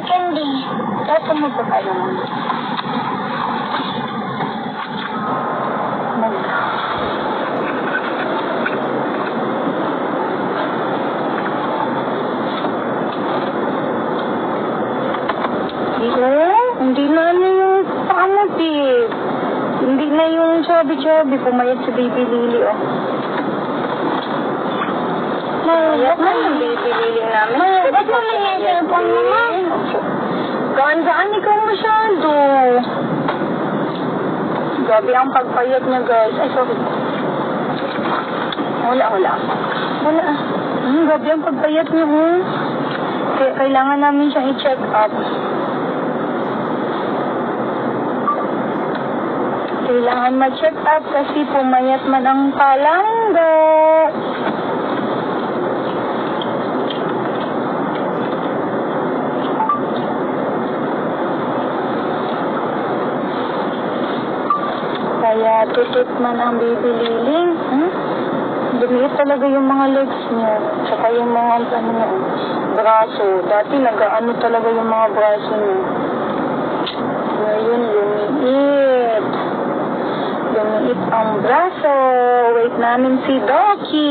ng candy. Ito mo pa kayo mo. Hindi na ano yung pangat eh. Hindi na yung chubby-chubby. Pumayat si Baby Lily, oh. Mayat na yung Baby Lily namin. Ba't naman yung cellphone mo, ma? Gaan-gaan ikaw masyado. Grabe ang pagpayat niya, guys. Ay, sorry. Wala. Grabe ang pagpayat niya, oh. Kaya kailangan namin siyang i-check up. Kailangan ma-check up kasi pumayat man ang palangga. Kaya tutot man ang Baby Liling. Dumiit talaga yung mga legs niya. Tsaka yung mga braso. Dati nag-ano talaga yung mga braso niya. Ngayon lumiit. Lumiit ang braso. Wait namin si Doki.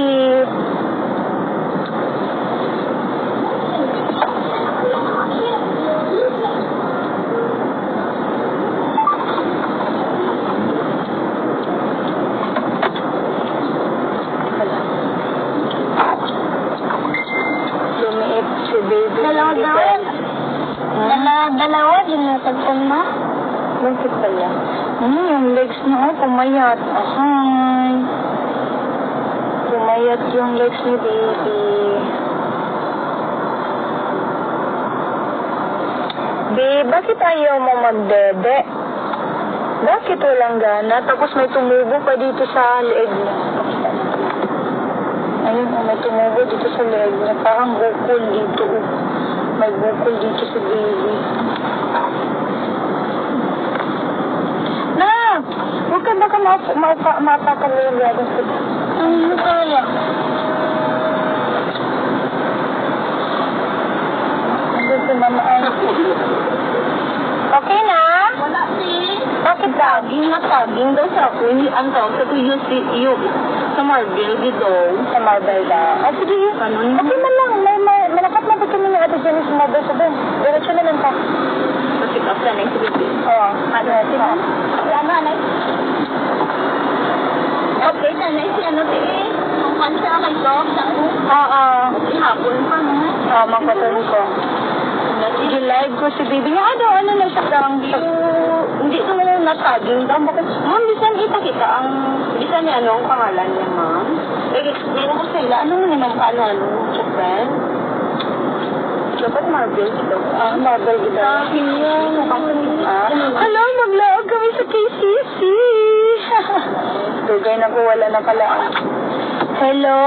Lumiit si Baby. Dalawa, ginatagpan mo. Bakit kaya? Yung legs niya, pumayat. Ahay. Pumayat yung legs ni Baby. Babe, bakit ayaw mo magdede? Bakit walang gana? Tapos may tumubo pa dito sa leeg niya. Ayun, may tumubo dito sa leeg niya. Parang bukol dito. May bukol dito sa Baby. Huwag ka baka mapapaliwag ako. Ano kaya? Hindi si Mama ay. Okay na? Wala si. Bakit Saging daw sa ako. Ang tawag sa tuyo sa marble dito. Sa marble na. Ah, sige. Ganun. Okay na lang. Malakat na ba kami ni Ate Jenny sa marble sa doon? Diretso na lang ka. Kasi kapla na yung sabi. Oo. Ano? Ano, anay? Okay, nanay si ano, ang kansa kay Dog, sa Oo. hapon pa mo. Oo, magpatuloy ko. Live ko si Baby niya. Ano na siya lang. Hindi ko na nasaging daw. Ma'am, bisan kita ang, bisan niya ano, ang pangalan niya, ma'am. Explain ko sila, ano naman ano, friend? Dapat marble dito. Marble dito. Hello, mag-log kami sa KCC. Dugay na ko, wala na pala. Hello,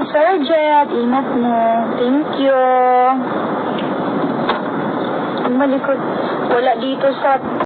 Sir Jet. Ingat mo. Thank you. Malikot. Wala dito sa